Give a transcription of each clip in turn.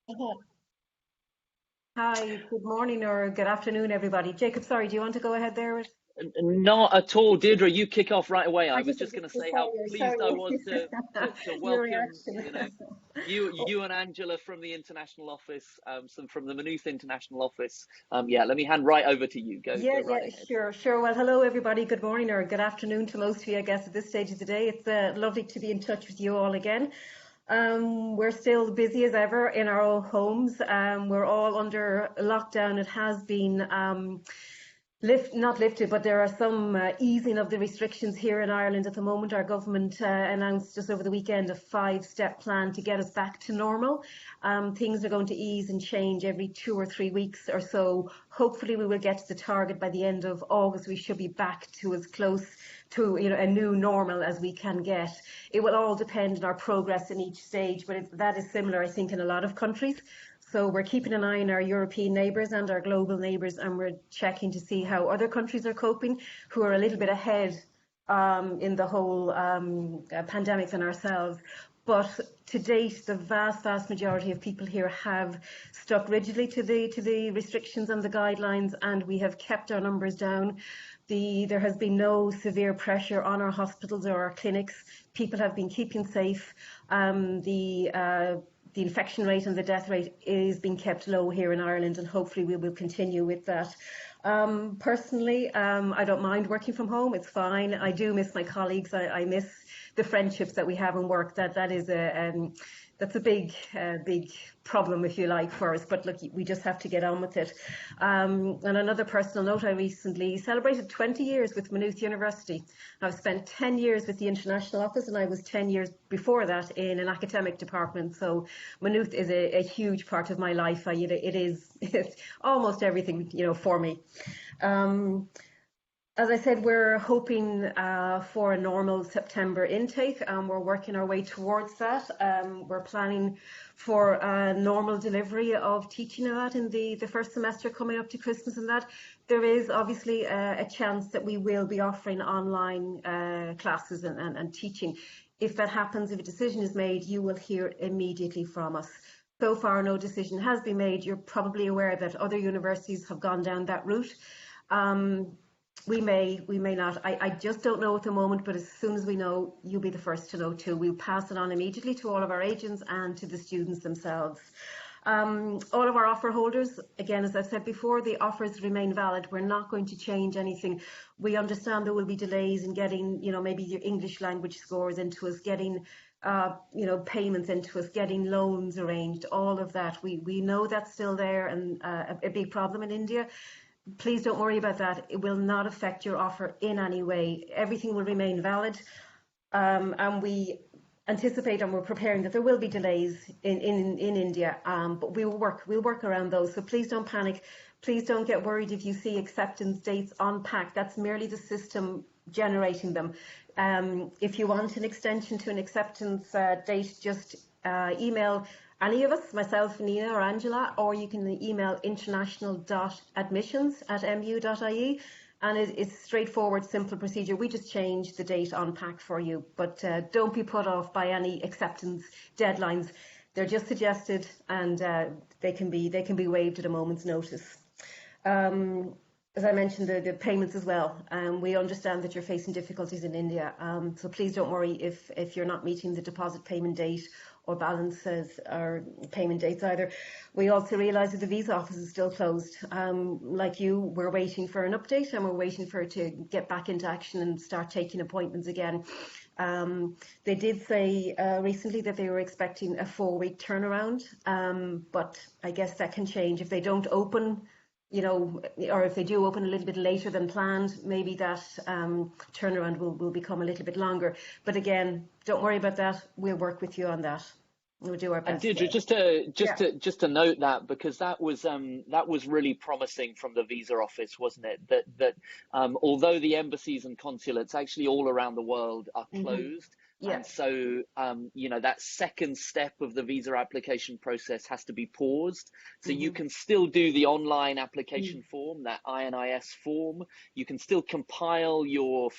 Uh-huh. Hi, good morning or good afternoon, everybody. Jacob, sorry, do you want to go ahead there with? Not at all, Deirdre. You kick off right away. I I was just just going to say saw how your pleased I was to your welcome, reaction. Oh, you and Angela from the international office, some from the Maynooth international office. Yeah, let me hand right over to you. Go yeah, right ahead. sure, sure. Well, hello, everybody. Good morning or good afternoon to most of you, I guess, at this stage of the day. It's lovely to be in touch with you all again. We're still busy as ever in our own homes. We're all under lockdown. It has been not lifted, but there are some easing of the restrictions here in Ireland at the moment. Our government announced just over the weekend a five-step plan to get us back to normal. Things are going to ease and change every 2 or 3 weeks or so. Hopefully, we will get to the target by the end of August. We should be back to as close to a new normal as we can get. It will all depend on our progress in each stage, but that is similar, I think, in a lot of countries. So we're keeping an eye on our European neighbours and our global neighbours, and we're checking to see how other countries are coping, who are a little bit ahead in the whole pandemic than ourselves. But to date, the vast majority of people here have stuck rigidly to the restrictions and the guidelines, and we have kept our numbers down. There has been no severe pressure on our hospitals or our clinics. People have been keeping safe. The infection rate and the death rate is being kept low here in Ireland, and hopefully we will continue with that. Personally, I don't mind working from home. It's fine. I do miss my colleagues. I miss the friendships that we have in work. That is that's a big problem, if you like, for us. But look, we just have to get on with it. And another personal note, I recently celebrated 20 years with Maynooth University. I've spent 10 years with the international office, and I was 10 years before that in an academic department. So Maynooth is a huge part of my life. It's almost everything, for me. Um, as I said, we're hoping for a normal September intake. We're working our way towards that. We're planning for a normal delivery of teaching of that in the first semester coming up to Christmas and that. There is obviously a chance that we will be offering online classes and teaching. If that happens, if a decision is made, you will hear immediately from us. So far, no decision has been made. You're probably aware that other universities have gone down that route. Um, we may not. I just don't know at the moment, but as soon as we know, you'll be the first to know too. We'll pass it on immediately to all of our agents and to the students themselves. All of our offer holders, again, as I've said before, the offers remain valid. We're not going to change anything. We understand there will be delays in getting, maybe your English language scores into us, getting, payments into us, getting loans arranged, all of that. We know that's still there and a big problem in India. Please don't worry about that. It will not affect your offer in any way. Everything will remain valid. And we anticipate and we're preparing that there will be delays in India, but we'll work around those. So please don't panic. Please don't get worried if you see acceptance dates on pack. That's merely the system generating them. If you want an extension to an acceptance date, just email any of us, myself, Nina or Angela, or you can email international.admissions@mu.ie, and it's straightforward, simple procedure. We just change the date on pack for you, but don't be put off by any acceptance deadlines. They're just suggested, and they can be waived at a moment's notice. As I mentioned, the payments as well. We understand that you're facing difficulties in India, so please don't worry if you're not meeting the deposit payment date or balances or payment dates either. We also realise that the visa office is still closed. Like you, we're waiting for an update and we're waiting for it to get back into action and start taking appointments again. They did say recently that they were expecting a 4-week turnaround, but I guess that can change if they don't open, or if they do open a little bit later than planned, maybe that turnaround will become a little bit longer. But again, don't worry about that. We'll work with you on that. We'll do our And best. Deirdre, Yeah. just to note that, because that was really promising from the visa office, wasn't it? That although the embassies and consulates actually all around the world are Hmm. closed, Yeah. and so that second step of the visa application process has to be paused. So you Hmm. can still do the online Mm. application form, that INIS form. You can still compile your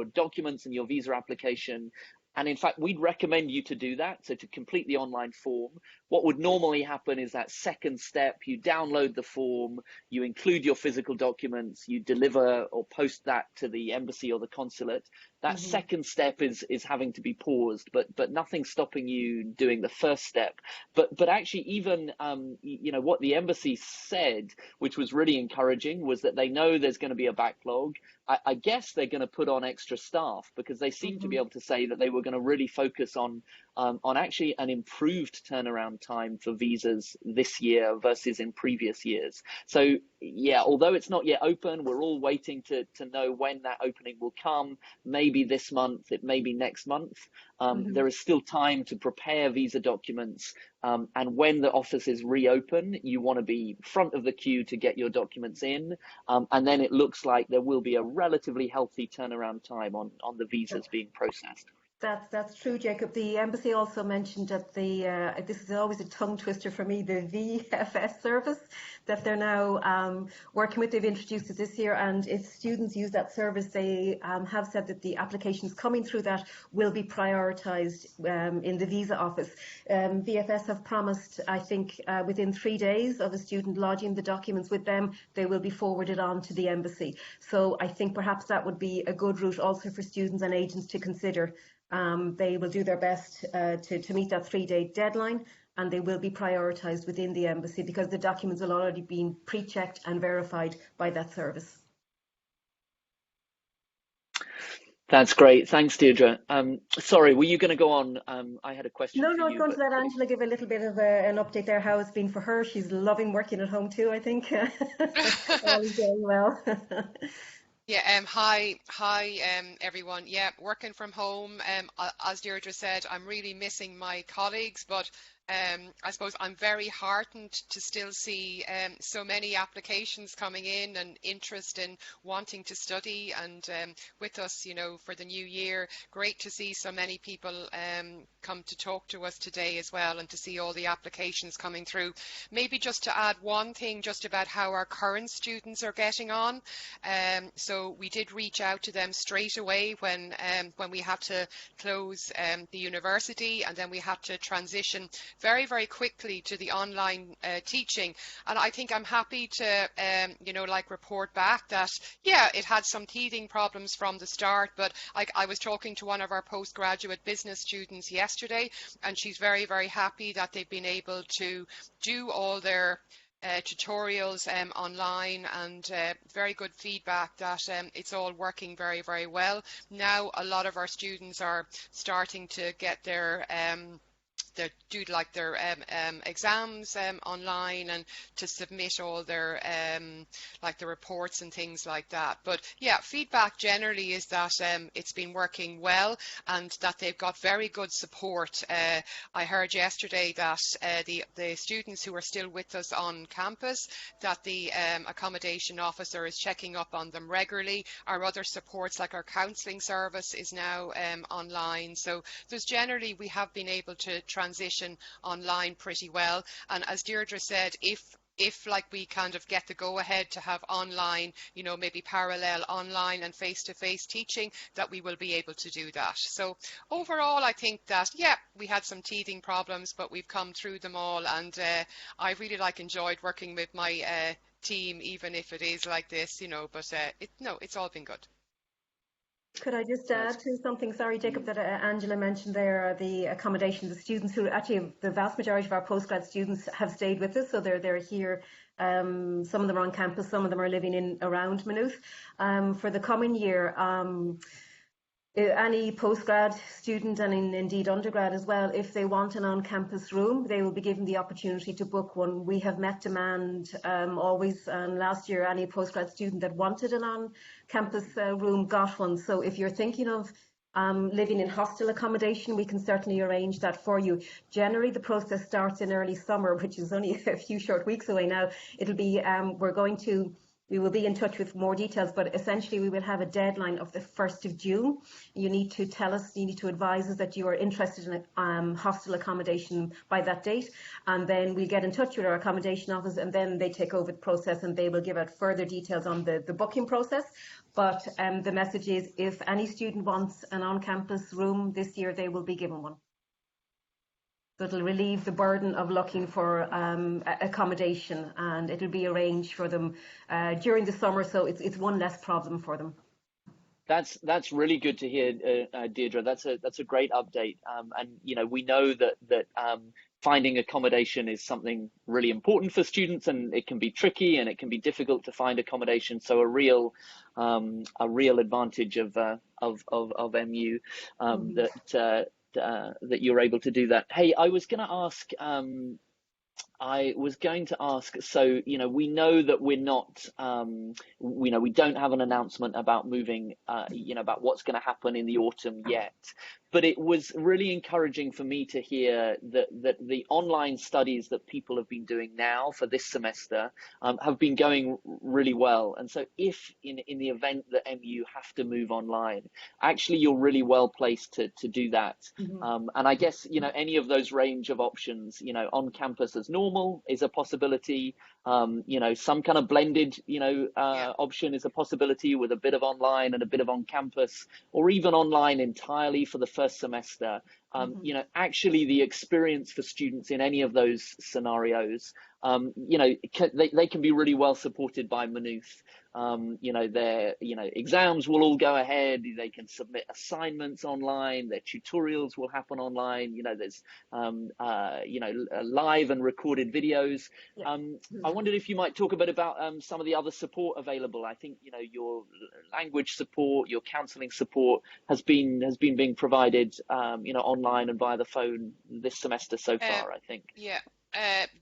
documents and your visa application And in fact, we'd recommend you to do that. So to complete the online form, what would normally happen is that second step, you download the form, you include your physical documents, you deliver or post that to the embassy or the consulate. That second step is having to be paused, but nothing's stopping you doing the first step. But actually, even what the embassy said, which was really encouraging, was that they know there's going to be a backlog. I guess they're going to put on extra staff, because they seem to be able to say that they were going to really focus on actually an improved turnaround time for visas this year versus in previous years. So yeah, although it's not yet open, we're all waiting to know when that opening will come. Maybe this month, it may be next month. There is still time to prepare visa documents. And when the offices reopen, you want to be front of the queue to get your documents in. And then it looks like there will be a relatively healthy turnaround time on the visas being processed. That's true, Jacob. The embassy also mentioned that this is always a tongue twister for me, the VFS service that they're now working with. They've introduced it this year, and if students use that service, they have said that the applications coming through that will be prioritised in the visa office. VFS have promised, I think, within 3 days of a student lodging the documents with them, they will be forwarded on to the embassy. So I think perhaps that would be a good route also for students and agents to consider. They will do their best to meet that 3-day deadline, and they will be prioritised within the embassy because the documents will already be pre-checked and verified by that service. That's great. Thanks, Deirdre. Sorry, were you going to go on? I had a question. No, for I was you, going to let Angela give a little bit of an update there, how it's been for her. She's loving working at home too, I think. All is going well. Yeah, hi, everyone. Yeah, working from home. As Deirdre said, I'm really missing my colleagues, but I suppose I'm very heartened to still see so many applications coming in and interest in wanting to study and with us, for the new year. Great to see so many people come to talk to us today as well, and to see all the applications coming through. Maybe just to add one thing just about how our current students are getting on. So we did reach out to them straight away when we had to close the university, and then we had to transition very, very quickly to the online teaching. And I think I'm happy to, report back that, yeah, it had some teething problems from the start, but I was talking to one of our postgraduate business students yesterday, and she's very, very happy that they've been able to do all their tutorials online, and very good feedback that it's all working very, very well. Now a lot of our students are starting to get their exams online, and to submit all their the reports and things like that. But yeah, feedback generally is that it's been working well, and that they've got very good support. I heard yesterday that the students who are still with us on campus, that the accommodation officer is checking up on them regularly. Our other supports, like our counselling service, is now online. So there's generally, we have been able to transition online pretty well. And as Deirdre said, if we kind of get the go ahead to have online, maybe parallel online and face-to-face teaching, that we will be able to do that. So overall, I think that, yeah, we had some teething problems, but we've come through them all. And I really enjoyed working with my team, even if it is like this, but it's all been good. Could I just add to something, sorry, Jacob, that Angela mentioned there, the accommodation, the students who actually, the vast majority of our postgrad students have stayed with us, so they're here. Some of them are on campus, some of them are living in around Maynooth. For the coming year, any postgrad student, and indeed undergrad as well, if they want an on-campus room, they will be given the opportunity to book one. We have met demand always, and last year any postgrad student that wanted an on-campus room got one. So if you're thinking of living in hostel accommodation, we can certainly arrange that for you. Generally, the process starts in early summer, which is only a few short weeks away now. It'll be, we're going to We will be in touch with more details, but essentially we will have a deadline of the 1st of June. You need to tell us, you need to advise us that you are interested in hostel accommodation by that date, and then we get in touch with our accommodation office, and then they take over the process and they will give out further details on the booking process. But the message is, if any student wants an on-campus room this year, they will be given one. So it'll relieve the burden of looking for accommodation, and it'll be arranged for them during the summer, so it's one less problem for them. That's really good to hear, Deirdre. That's a great update. And you know, we know that finding accommodation is something really important for students, and it can be tricky and it can be difficult to find accommodation. So a real advantage of MU that you're able to do that. Hey, I was going to ask, so, you know, we know that we're not, we don't have an announcement about moving, about what's going to happen in the autumn yet. But it was really encouraging for me to hear that the online studies that people have been doing now for this semester have been going really well. And so if in the event that MU have to move online, actually you're really well placed to do that. Mm-hmm. And I guess, any of those range of options, on campus as normal is a possibility. Some kind of blended, option is a possibility with a bit of online and a bit of on campus, or even online entirely for the first semester. Actually the experience for students in any of those scenarios, they can be really well supported by Maynooth. Their exams will all go ahead. They can submit assignments online. Their tutorials will happen online. There's live and recorded videos. Yeah. I wondered if you might talk a bit about some of the other support available. I think your language support, your counselling support has been being provided online and via the phone this semester so far, I think. Yeah.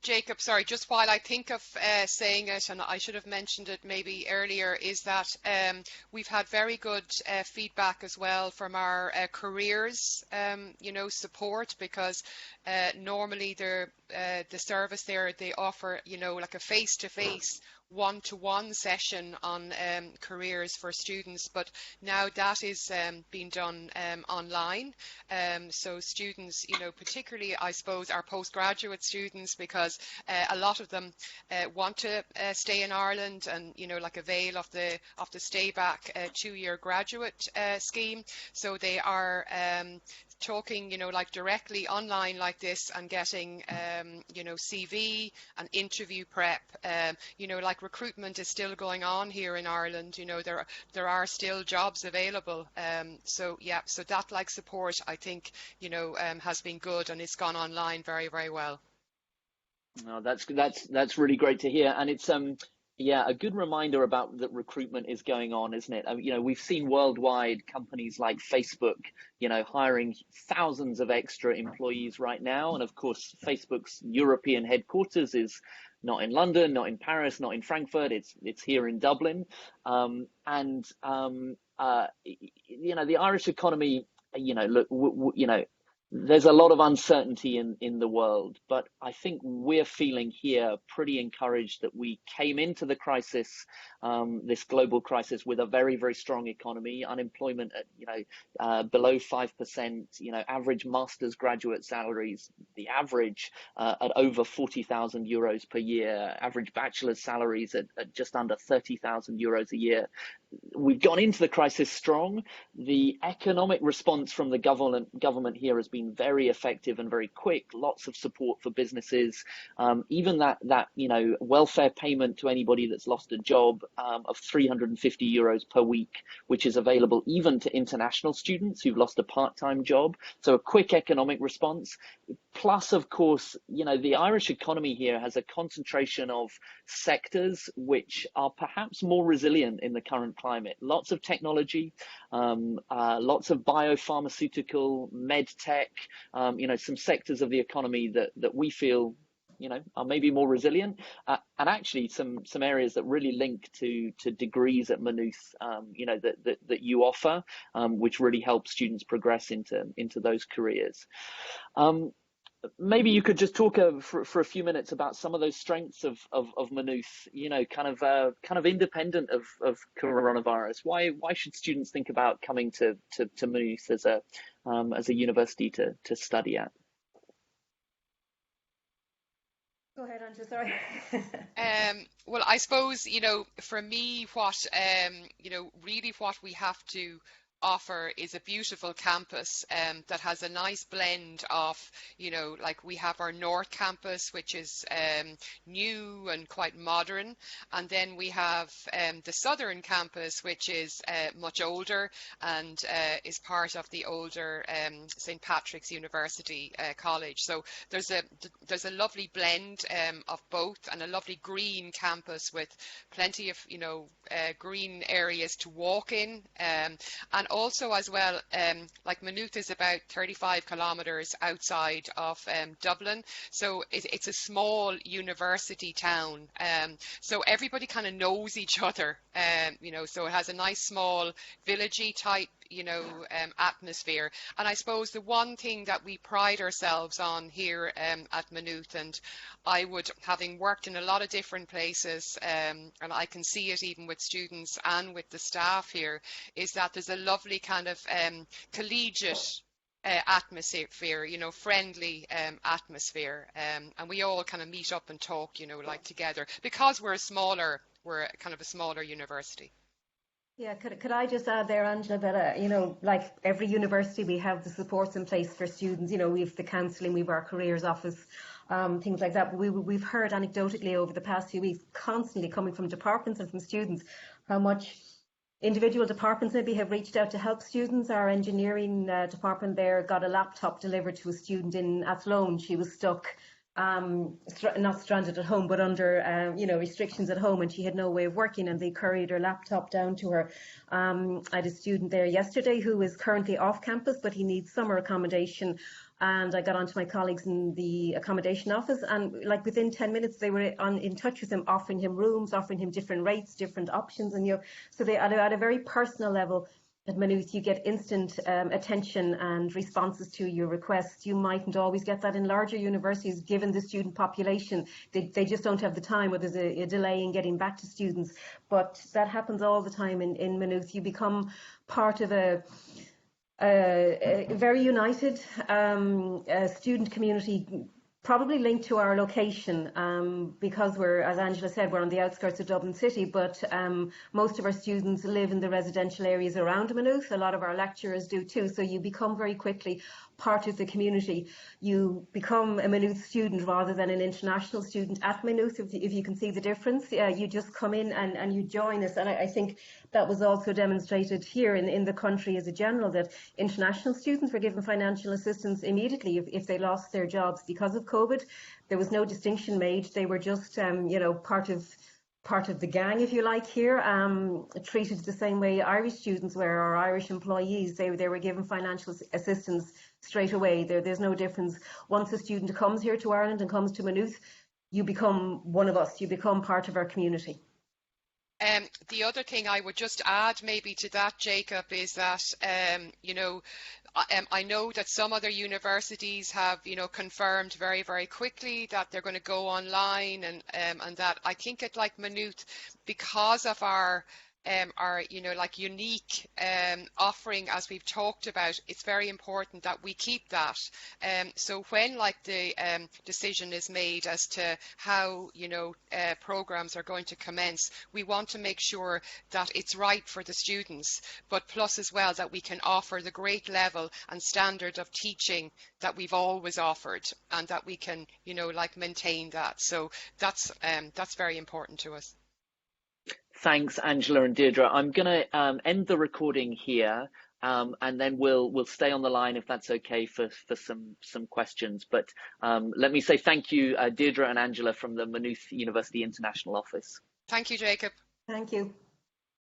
Jacob, sorry, just while I think of saying it, and I should have mentioned it maybe earlier, is that we've had very good feedback as well from our careers, support, because normally the service there, they offer, like a face-to-face one-to-one session on careers for students, but now that is being done online. So students, particularly I suppose our postgraduate students, because a lot of them want to stay in Ireland and avail of the stay back 2-year graduate scheme. So they are talking, directly online like this, and getting, CV and interview prep. Recruitment is still going on here in Ireland. There are still jobs available. So that support, I think, has been good, and it's gone online very, very well. Oh, that's really great to hear, and it's a good reminder about that recruitment is going on, isn't it? We've seen worldwide companies like Facebook, hiring thousands of extra employees right now. And of course, Facebook's European headquarters is not in London, not in Paris, not in Frankfurt. It's here in Dublin. The Irish economy, there's a lot of uncertainty in the world, but I think we're feeling here pretty encouraged that we came into the crisis, this global crisis, with a very, very strong economy, unemployment at below 5%, average master's graduate salaries, the average at over 40,000 euros per year, average bachelor's salaries at just under 30,000 euros a year. We've gone into the crisis strong. The economic response from the government here has been very effective and very quick. Lots of support for businesses. Even that welfare payment to anybody that's lost a job of 350 euros per week, which is available even to international students who've lost a part-time job. So a quick economic response. Plus, of course, the Irish economy here has a concentration of sectors which are perhaps more resilient in the current climate. Lots of technology, lots of biopharmaceutical, med tech, some sectors of the economy that we feel are maybe more resilient, and actually some areas that really link to degrees at Maynooth, that you offer, which really help students progress into those careers. maybe you could just talk for a few minutes about some of those strengths of Maynooth, you know, kind of independent of coronavirus. Why should students think about coming to Maynooth as a university to study at? Go ahead, Angela, sorry. Well, I suppose, you know, for me, what, you know, really what we have to offer is a beautiful campus that has a nice blend of, you know, like we have our North Campus, which is new and quite modern, and then we have the Southern Campus, which is much older and is part of the older St. Patrick's University College. So there's a lovely blend of both, and a lovely green campus with plenty of, you know, green areas to walk in, and also as well, like Maynooth is about 35 kilometres outside of Dublin, so it's a small university town, so everybody kind of knows each other, you know, so it has a nice small villagey type, you know, atmosphere. And I suppose the one thing that we pride ourselves on here at Maynooth, and I would, having worked in a lot of different places, and I can see it even with students and with the staff here, is that there's a lovely kind of collegiate atmosphere, you know, friendly atmosphere, and we all kind of meet up and talk, you know, like together, because we're kind of a smaller university. Yeah, could I just add there, Angela, that, you know, like every university, we have the supports in place for students. You know, we have the counselling, we have our careers office, things like that. But we've heard anecdotally over the past few weeks, constantly coming from departments and from students, how much individual departments maybe have reached out to help students. Our engineering department there got a laptop delivered to a student in Athlone. She was stuck, not stranded at home, but under you know, restrictions at home, and she had no way of working, and they couried her laptop down to her. I had a student there yesterday who is currently off campus, but he needs summer accommodation, and I got onto my colleagues in the accommodation office, and like within 10 minutes they were in touch with him, offering him rooms, offering him different rates, different options, and, you know, so they at a very personal level. At Maynooth, you get instant attention and responses to your requests. You mightn't always get that in larger universities, given the student population. They just don't have the time, or there's a delay in getting back to students. But that happens all the time in Maynooth. You become part of a very united student community, probably linked to our location, because we're, as Angela said, we're on the outskirts of Dublin City, but most of our students live in the residential areas around Maynooth. A lot of our lecturers do too, so you become very quickly part of the community. You become a Maynooth student rather than an international student at Maynooth, if you can see the difference. You just come in and you join us, and I think that was also demonstrated here in the country as a general, that international students were given financial assistance immediately if they lost their jobs because of COVID. There was no distinction made. They were just, you know, part of the gang, if you like, here, treated the same way Irish students were, or Irish employees. They were given financial assistance straight away. There's no difference. Once a student comes here to Ireland and comes to Maynooth, you become one of us. You become part of our community. The other thing I would just add maybe to that, Jacob, is that, you know, I know that some other universities have, you know, confirmed very, very quickly that they're going to go online, and that I think at like Maynooth, because of our you know, like unique offering, as we've talked about, it's very important that we keep that. So when like the decision is made as to how, you know, programs are going to commence, we want to make sure that it's right for the students, but plus as well that we can offer the great level and standard of teaching that we've always offered, and that we can, you know, like maintain that. So that's very important to us. Thanks, Angela and Deirdre. I'm going to end the recording here, and then we'll stay on the line if that's okay for some questions. But let me say thank you, Deirdre and Angela from the Maynooth University International Office. Thank you, Jacob. Thank you.